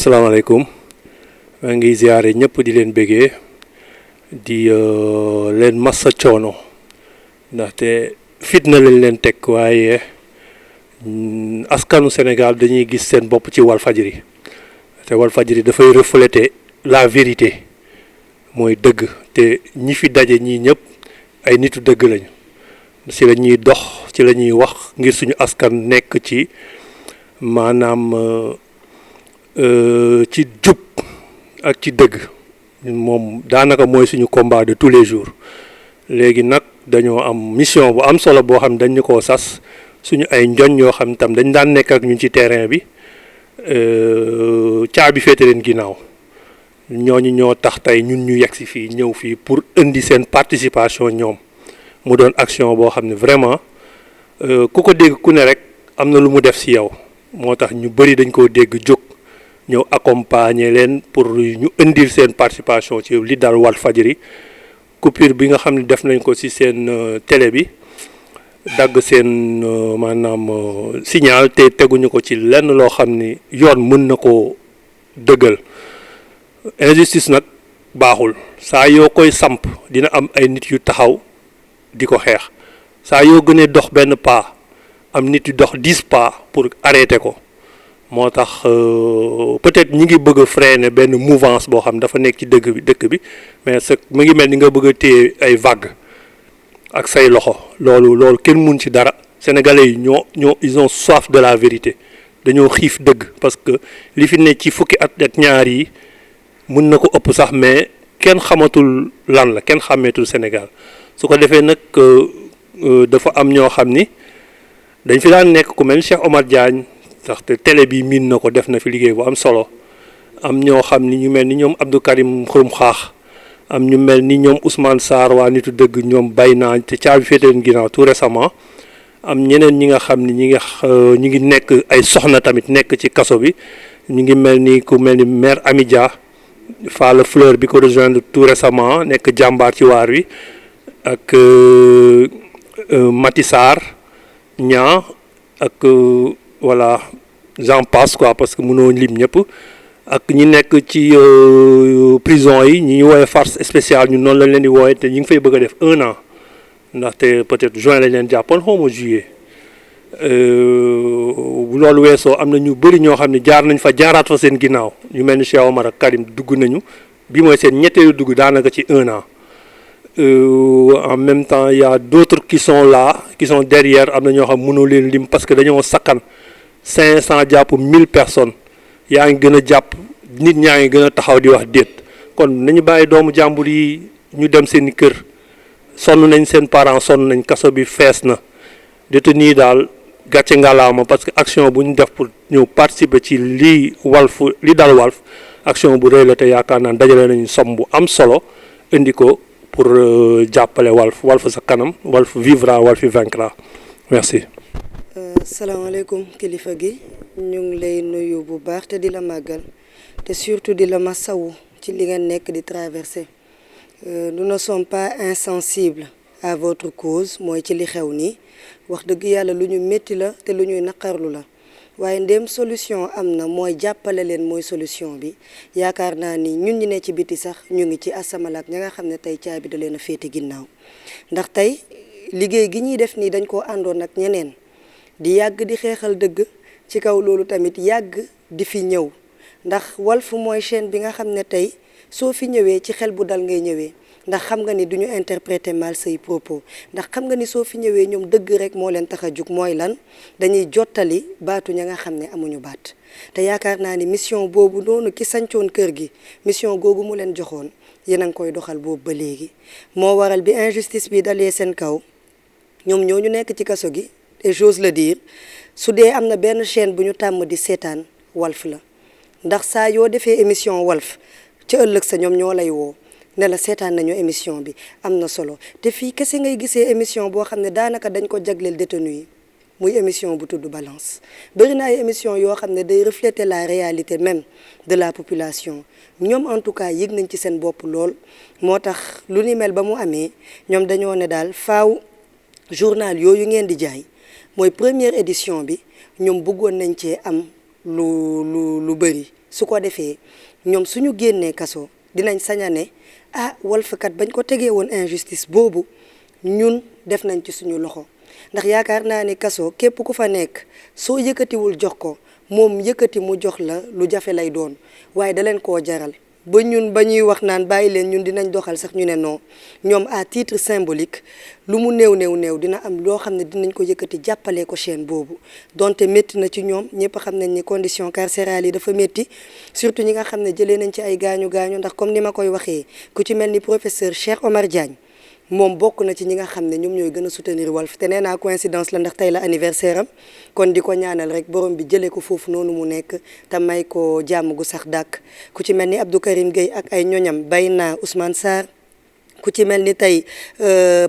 asalaamaaleykum maa ngi ziare ñëpp di leen bëggee di leen massa coono ndaxte fitna lañ leen teg waaye askanu Sénégal dañuy gis seen bopp ci Walfadjri te Walfadjri dafay refléter la vérité mooy dëgg te ñi fi daje ñii ñëpp ay nitu dëgg lañu ci la ñuy dox ci la ñuy wax ngir suñu askan nekk ci maanaam ci jub ak ci dëgg moom daanaka mooy suñu combat de tous les jours léegi nag dañoo am mission bu am solo boo xam dañ ñu koo sas suñu ay njoñ yoo xam tam dañ daan nekk ak ñun ci terrain bi caabi féete leen ginnaaw ñooñu ñoo tax tey ñun ñu yegg si fii ñëw fii pour indi seen participation ñoom mu doon action boo xam ne vraiment ku ko dégg ku ne rek am na lu mu def si yow moo tax ñu bëri dañ koo dégg jóg ñëw accompagner leen pour ñu indil seen participation ci li daal Walfadjri coupure bi nga xam ne def nañ ko ci seen télé bi dagg seen maanaam signal te teguñu ko ci lenn loo xam ni yoon mën na koo dëggal injustice nag baaxul saa yoo koy samp dina am ay nit yu taxaw di ko xeex saa yoo gënee dox benn pas am nit yu dox 10 pas pour arrêter ko moo tax peut-être ñi ngi bëgg a freiner benn mouvance boo xam dafa nekk ci dëkk bi mais c'est mu ngi mel ni nga bëgg a téye ay vagues ak say loxo loolu kenn mun ci dara sénégalais yi ñoo ils ont soif de la vérité dañoo xiif dëgg parce que li fi ne ci fukki at ak ñaar yi mun na ko ëpp sax mais kenn xamatul lan la kenn xàmmeetul Sénégal su ko defee nag dafa am ñoo xam ni dañ fi daan nekk ku mel ni Cheikh Omar Diagne ndaxte télé bi miin na ko def na fi liggéey bu am solo am ñoo xam ni ñu mel ni ñoom Abdou Karim Xurum Xaax am ñu mel ni ñoom Ousmane Sarr waa nitu dëgg ñoom bay naa te caabi féete leen ginnaaw tout récemment am ñeneen ñi nga xam ni ñi ngi nekk ay soxna tamit nekk ci kaso bi ñu ngi mel ni ku mel ni maire Amidia Falla Fleur bi ko rejoindre tout récemment nekk jàmbaar ci waar wi ak Mati Sarr ñaa ak voilà j'en passe quoi parce que mënoo lim ñëpp ak ñi nekk ci prison yi ñi ñu woowee force spéciale ñun noonu lañ leen di wooye te ñu ngi fay bëgg a def 1 an ndaxte peut-être juin lañ leen jàppoon xaw ma juillet bu loolu weesoo am na ñu bëri ñoo xam ne jaar nañ fa jaaraat fa seen ginnaaw ñu mel ni Cheikh Omar ak Karim dugg nañu bi mooy seen ñetteelu dugg daanaka ci 1 an en même temps il y a d'autres qui sont là qui sont derrière am na ñoo xam mënoo leen lim parce que dañoo sakkan 500 jàpp 1000 personnes yaa ngi gën a jàpp nit ñaa ngi gën a taxaw di wax déet kon nañu bàyyi doomu jàmbur yi ñu dem seen kër sonn nañ seen parents sonn nañ kaso bi fees na détenu yi daal gàcce ngalaama parce que action bu ñu def pour ñëw participer ci lii li dal Walf action bu rëy la te yaakaar naa dajale nañu somme bu am solo indi ko pour jàppale Walf sa kanam Walf vivra Walf vaincra merci. salaamaaleykum kilifa gi ñu ngi lay nuyu bu baax te di la màggal te surtout di la masawu ci li ngeen nekk di traverser nous ne sommes pas insensibles à votre cause mooy ci li xew nii wax dëgg yàlla lu ñu métti la te lu ñuy naqarlu la waaye ndéem solution am na mooy jàppale leen mooy solution bi yaakaar naa ni ñun ñi ne ci biti sax ñu ngi ci asamalaak ña nga xam ne tey caabi da leen a féete ginnaaw ndax tey liggéey gi ñuy def nii dañ koo àndoon ak ñeneen di yàgg di xeexal dëgg ci kaw loolu tamit yàgg di fi ñëw ndax Walf mooy chaîne bi nga xam ne tey soo fi ñëwee ci xel bu dal ngay ñëwee ndax xam nga ni duñu interpréter mal say propos ndax xam nga ni soo fi ñëwee ñoom dëgg rek moo leen tax a jug mooy lan dañuy jottali baatu ña nga xam ne amuñu baat te yaakaar naa ni mission boobu noonu ki sancoon kër gi mission googu mu leen joxoon yéen a ngi koy doxal boobu ba léegi moo waral bi injustice bi dalee seen kaw ñoom ñoo ñu nekk ci kaso gi et j'ose le dire su dee am na benn chaîne bu ñu tàmm di seetaan Walf la ndax saa yoo defee émission Walf ci ëllëg sa ñoom ñoo lay woo ne la seetaan nañu émission bi am na solo te fii kese ngay gisee émission boo xam ne daanaka dañ ko jagleel détenu yi muy émission bu tudd balance bëri na ay émission yoo xam ne day refléter la réalité même de la population ñoom en tout cas yëg nañ ci seen bopp lool moo tax lu ni mel ba mu amee ñoom dañoo ne daal faaw journal yooyu ngeen di jaay mooy première édition bi ñoom bëggoon nañ cee am lu bëri su ko defee ñoom suñu génnee kaso dinañ sañ a ne ah Walf kat bañ ko tegee woon injustice boobu ñun def nañ ci suñu loxo ndax yaakaar naa ni kaso képp ku fa nekk soo yëkkatiwul jox ko moom yëkkati mu jox la lu jafe lay doon waaye da leen koo jaral ba ñun ba ñuy wax naan bàyyi leen ñun dinañ doxal sax ñu ne non ñoom à titre symbolique lu mu néew dina am loo xam ne dinañ ko yëkkati jàppale ko chaîne boobu donte métti na ci ñoom ñëpp xam nañ ni condition carcérale yi dafa métti surtout ñi nga xam ne jëlee nañ ci ay gaañu ndax comme ni ma koy waxee ku ci mel ni professeur Cheikh Omar Diagne moom bokk na ci ñi nga xam ne ñoom ñooy gën a soutenir Walf te nee naa coïncidence la ndax tey la anniversaire am kon di ko ñaanal rek borom bi jëlee ko foofu noonu mu nekk te may ko jàmm gu sax dàkk ku ci mel ni Abdou Karim Gueye ak ay ñoñam Bayna Ousmane Sarr ku ci mel ni tey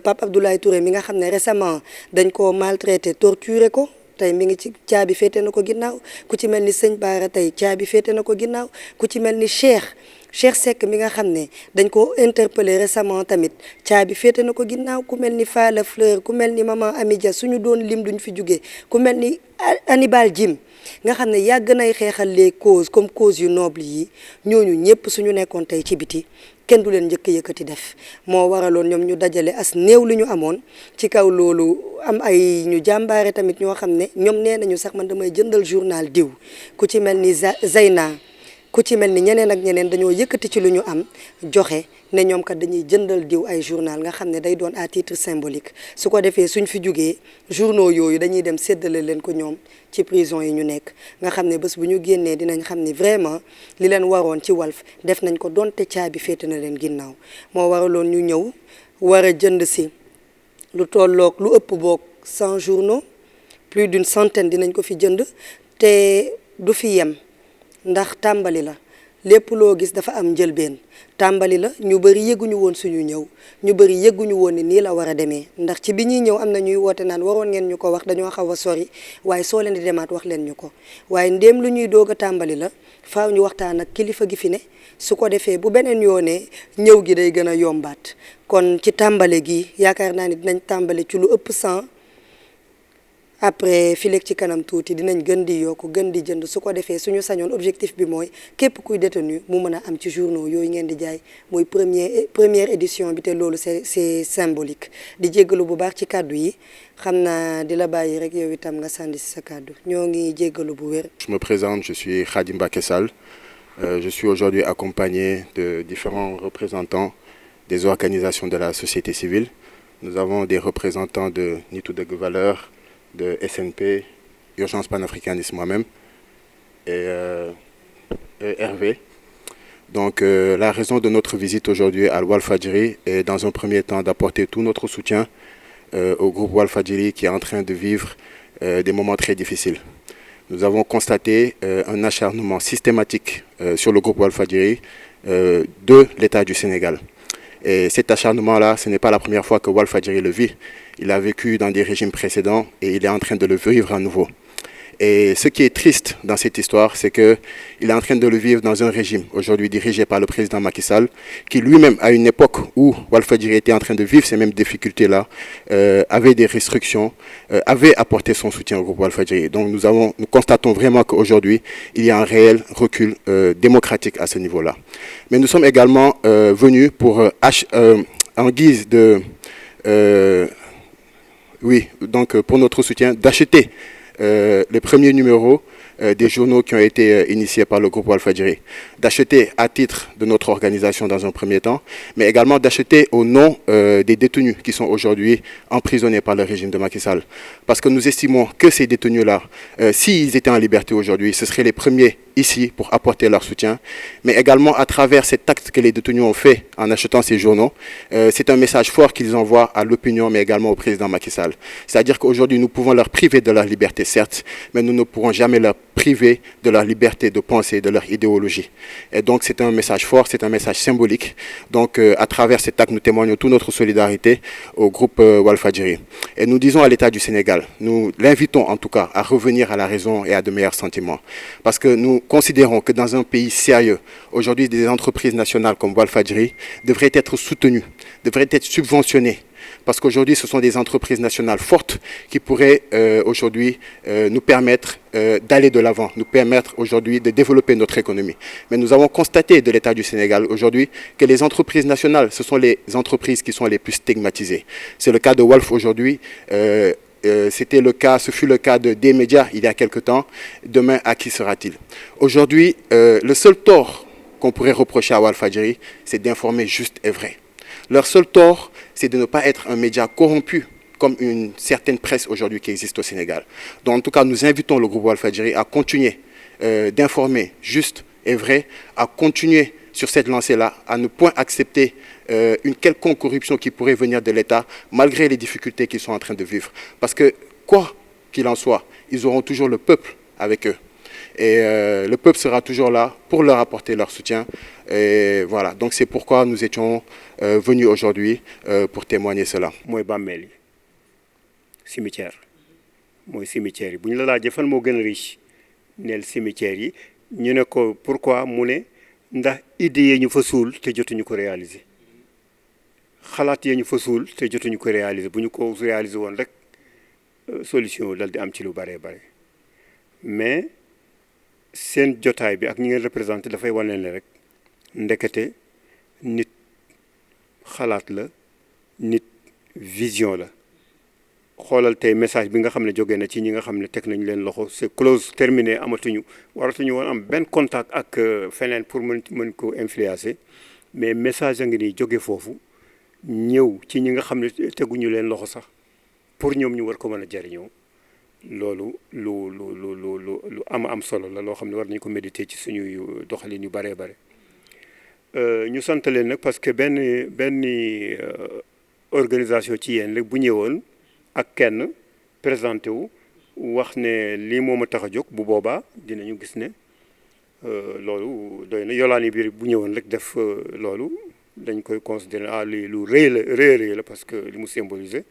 Pape Abdoulaye Touré mi nga xam ne récemment dañ ko maltraité torturé ko tey mi ngi ci caabi féete na ko ginnaaw ku ci mel ni Sëñ Baara tey caabi féete na ko ginnaaw ku ci mel ni Cheikh Seck mi nga xam ne dañ ko interpellé récemment tamit caabi féete na ko ginnaaw ku mel ni Fala Fleur ku mel ni Maman Amidia suñu doon lim duñ fi jóge ku mel ni Hannibal Djim nga xam ne yàgg nay xeexal les causes comme cause yu noble yi ñooñu ñëpp suñu nekkoon tey ci biti kenn du leen njëkk yëkkati def moo waraloon ñoom ñu dajale as néew li ñu amoon ci kaw loolu am ay ñu jàmbaare tamit ñoo xam ne ñoom nee nañu sax man damay jëndal journal diw ku ci mel ni Zeyna ku ci mel ni ñeneen ak ñeneen dañoo yëkkati ci lu ñu am joxe ne ñoom kat dañuy jëndal diw ay journal nga xam ne day doon à titre symbolique su ko defee suñ fi jugee journaux yooyu dañuy dem séddale leen ko ñoom ci prison yi ñu nekk nga xam ne bés bu ñu génnee dinañ xam ni vraiment li leen waroon ci Walf def nañ ko donte caabi féete na leen ginnaaw moo waraloon ñu ñëw war a jënd si lu tolloog lu ëpp boog 100 journaux plus d'une centaine dinañ ko fi jënd te du fi yem ndax tàmbali la lépp loo gis dafa am njëlbeen tàmbali la ñu bëri yëguñu woon suñu ñëw ñu bëri yëguñu woon ni nii la war a demee ndax ci bi ñuy ñëw am na ñuy woote naan waroon ngeen ñu ko wax dañoo xaw a sori waaye soo leen di demaat wax leen ñu ko waaye ndéem lu ñuy doog a tàmbali la faaw ñu waxtaan ak kilifa gi fi ne su ko defee bu beneen yoonee ñëw gi day gën a yombaat kon ci tàmbale gi yaakaar naa ni dinañ tàmbale ci lu ëpp 100 après fileeg ci kanam tuuti dinañ gën di yokku gën di jënd su ko defee suñu sañoon objectif bi mooy képp kuy détenu mu mën a am ci journaux yooyu ngeen di jaay mooy première édition bi te loolu c'est symbolique di jéggalu bu baax ci kàddu yi xam naa di la bàyyi rek yow itam nga sànni si sa kàddu ñoo ngi jéggalu bu wér. Je me présente, je suis Khadim Mbacké Sall. Je suis aujourd'hui accompagné de différents représentants des organisations de la société civile. Nous avons des représentants de Nitu Dëgg Valeurs, de SNP, Urgence Panafricanisme moi-même et Hervé. Donc la raison de notre visite aujourd'hui à Walfadjri est dans un premier temps d'apporter tout notre soutien au groupe Walfadjri qui est en train de vivre des moments très difficiles. Nous avons constaté un acharnement systématique sur le groupe Walfadjri de l'État du Sénégal. Et cet acharnement-là, ce n'est pas la première fois que Walfadjri le vit. Il a vécu dans des régimes précédents et il est en train de le vivre à nouveau. Et ce qui est triste dans cette histoire, c'est qu'il est en train de le vivre dans un régime aujourd'hui dirigé par le président Macky Sall, qui lui-même, à une époque où Walfadjri était en train de vivre ces mêmes difficultés-là, avait des restrictions, avait apporté son soutien au groupe Walfadjri. Donc nous constatons vraiment qu'aujourd'hui, il y a un réel recul démocratique à ce niveau-là. Mais nous sommes également venus pour, en guise de... pour notre soutien, d'acheter les premiers numéros des journaux qui ont été initiés par le groupe Walfadjri, d'acheter à titre de notre organisation dans un premier temps, mais également d'acheter au nom des détenus qui sont aujourd'hui emprisonnés par le régime de Macky Sall. Parce que nous estimons que ces détenus-là, s'ils étaient en liberté aujourd'hui, ce seraient les premiers ici pour apporter leur soutien, mais également à travers cet acte que les détenus ont fait en achetant ces journaux, c'est un message fort qu'ils envoient à l'opinion, mais également au président Macky Sall. C'est-à-dire qu'aujourd'hui, nous pouvons leur priver de leur liberté, certes, mais nous ne pourrons jamais leur priver de leur liberté de penser, de leur idéologie. Et donc, c'est un message fort, c'est un message symbolique. Donc, à travers cet acte, nous témoignons toute notre solidarité au groupe Walfadjri. Et nous disons à l'État du Sénégal, nous l'invitons en tout cas à revenir à la raison et à de meilleurs sentiments. Parce que nous considérons que dans un pays sérieux, aujourd'hui, des entreprises nationales comme Walfadjri devraient être soutenues, devraient être subventionnées, parce qu'aujourd'hui, ce sont des entreprises nationales fortes qui pourraient aujourd'hui nous permettre d'aller de l'avant, nous permettre aujourd'hui de développer notre économie. Mais nous avons constaté de l'État du Sénégal aujourd'hui que les entreprises nationales, ce sont les entreprises qui sont les plus stigmatisées. C'est le cas de Walf aujourd'hui. Ce fut le cas de D-Média il y a quelque temps. Demain, à qui sera-t-il? Aujourd'hui, le seul tort qu'on pourrait reprocher à Walfadjri, c'est d'informer juste et vrai. Leur seul tort, c'est de ne pas être un média corrompu, comme une certaine presse aujourd'hui qui existe au Sénégal. Donc, en tout cas, nous invitons le groupe Walfadjri à continuer d'informer juste et vrai, à continuer sur cette lancée-là, à ne point accepter une quelconque corruption qui pourrait venir de l'État, malgré les difficultés qu'ils sont en train de vivre. Parce que, quoi qu'il en soit, ils auront toujours le peuple avec eux. Et le peuple sera toujours là pour leur apporter leur soutien. Et voilà, donc c'est pourquoi nous étions venus aujourd'hui pour témoigner cela. Moi, bàmmeel yi cimetière mooy cimetière yi bu ñu la laajee fan moo gën a riche neel cimetière yi ñu ne ko pourquoi mu ne ndax idée yi ñu fa suul te jotuñu ko réaliser xalaat yi ñu fa suul te jotuñu ko réaliser bu ñu ko réaliser woon rek solution dal di am ci lu bare bare mais seen jotaay bi ak ñi ngeen représenté dafay wane ne rek ndekete nit xalaat la nit vision la xoolal tey message bi nga xam ne jógee na ci ñi nga xam ne teg nañ leen loxo c'est close terminé amatuñu waratuñu woon am benn contact ak feneen pour mën ko influencer mais message a ngi nii jóge foofu ñëw ci ñi nga xam ne teguñu leen loxo sax pour ñoom ñu war ko mën a jariñoo loolu lu am solo la loo xam ne war nañu ko méditer ci suñuy doxalin yu baree bare ñu sant leen nag parce que benn organisation ci yéen rek bu ñëwoon ak kenn présenté wu wax ne lii moo ma tax a jóg bu boobaa dinañu gis ne loolu doy na Yolande biir bu ñëwoon rek def loolu dañ koy considérer lii lu rëy la parce que li mu symboliser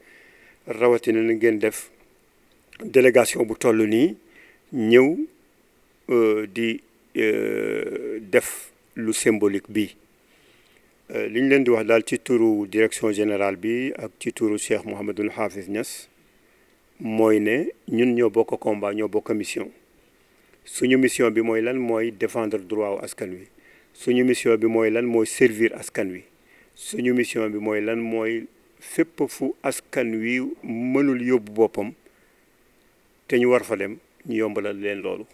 rawatina na ngeen def délégation bu toll nii ñëw di def lu symbolique bi li ñu leen di wax daal ci turu direction générale bi ak ci turu Cheikh Mouhamadoul Hafiz Niass mooy ne ñun ñoo bokk combat ñoo bokk mission suñu mission bi mooy lan mooy défendre droit wu askan wi suñu mission bi mooy lan mooy servir askan wi suñu mission bi mooy lan mooy fépp fu askan wi mënul yóbbu boppam te ñu war fa dem ñu yombalal leen loolu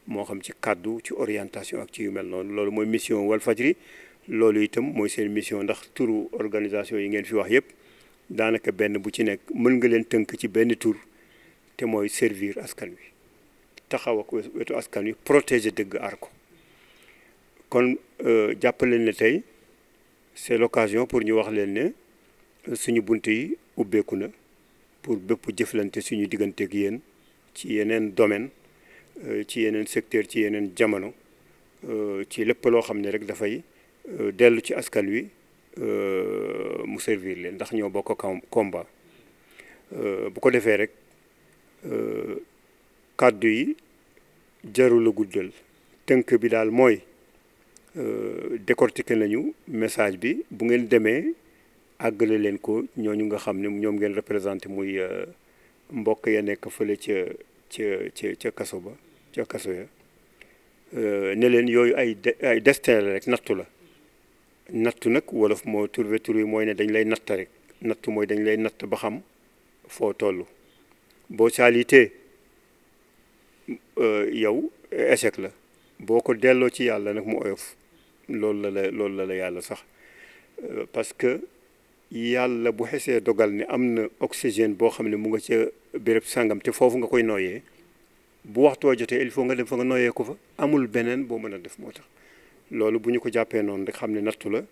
moo xam ci kàddu ci orientation ak ci yu mel noonu loolu mooy mission Walfadjri loolu itam mooy seen mission ndax turu organisation yi ngeen fi wax yépp daanaka benn bu ci nekk mën nga leen tënk ci benn tur te mooy servir askan wi taxaw ak wetu askan wi protéger dëgg aar ko kon jàppaleen ne tey c'est l'occasion pour ñu wax leen ne suñu bunt yi ubbeeku na pour bépp jëflante suñu digganteeg yéen ci yeneen domaine ci yeneen secteur ci yeneen jamono ci lépp loo xam ne rek dafay dellu ci askan wi mu servir leen ndax ñoo bokk combat bu ko defee rek kàddu yi jarul a guddal tënk bi daal mooy décortiquer nañu message bi bu ngeen demee àggale leen ko ñooñu nga xam ne ñoom ngeen représenté muy mbokk ya nekk fële ca kaso ba ca kaso ya ne leen yooyu ay destin la rek nattu la nattu nag wolof moo turbe tur yi mooy ne dañ lay natt rek nattu mooy dañ lay natt ba xam foo toll boo saalitee yow échec la boo ko delloo ci yàlla nag mu oyof loolu la la yàlla sax parce que yàlla bu xesee dogal ne am na oxygène boo xam ne mu nga ca béréb sàngam te foofu nga koy nooyee bu waxtoo jotee il faut nga dem fa nga nooyee ko fa amul beneen boo mën a def moo tax loolu bu ñu ko jàppee noonu rek xam ne nattu la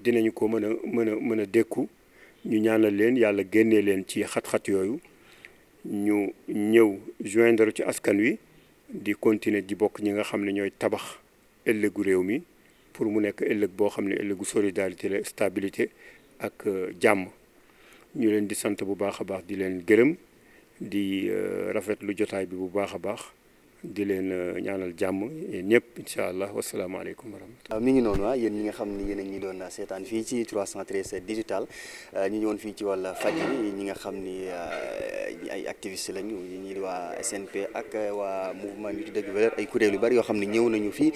dinañu ko mën a dékku ñu ñaanal leen yàlla génnee leen ci xat-xat yooyu ñu ñëw joindre ci askan wi di continuer di bokk ñi nga xam ne ñooy tabax ëllëgu réew mi pour mu nekk ëllëg boo xam ne ëllëgu solidarité la stabilité ak jàmm ñu leen di sant bu baax a baax di leen gërëm di rafetlu jotaay bi bu baax a baax di leen ñaanal jàmm ñëpp incha allah wasalaamaaleykum wa rahmatulah. mi ngi noonu yéen ñi nga xam ni yéen a ngi doon seetaan fii ci 313 digital ñu ñëwoon fii ci wàllu Fadjri ñi nga xam ni ay activistes lañu ñi di waa SNP ak waa mouvement Nittu Dëgg Valeurs ay kuréel yu bari yoo xam ne ñëw nañu fii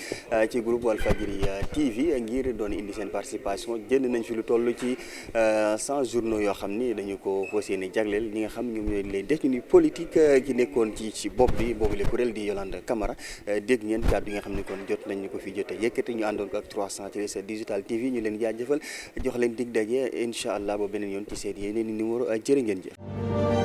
ci groupe Walfadjri TV ngir doon indi seen participation jënd nañ fi lu toll ci 100 journaux yoo xam ni dañu ko fas yéene jagleel ñi nga xam ñoom ñooy les détenus politiques ki nekkoon ci bopp bi boobu le kuréel di Yolande Camara dégg ngeen kàddu yi nga xam ne kon jot nañ ñu ko fi jotee yëkkati ñu àndoon ko ak 313 digital TV ñu leen jaajëfal jox leen dig daje incha allah ba beneen yoon ci seen yeneen i numéro jërë ngeen jëf.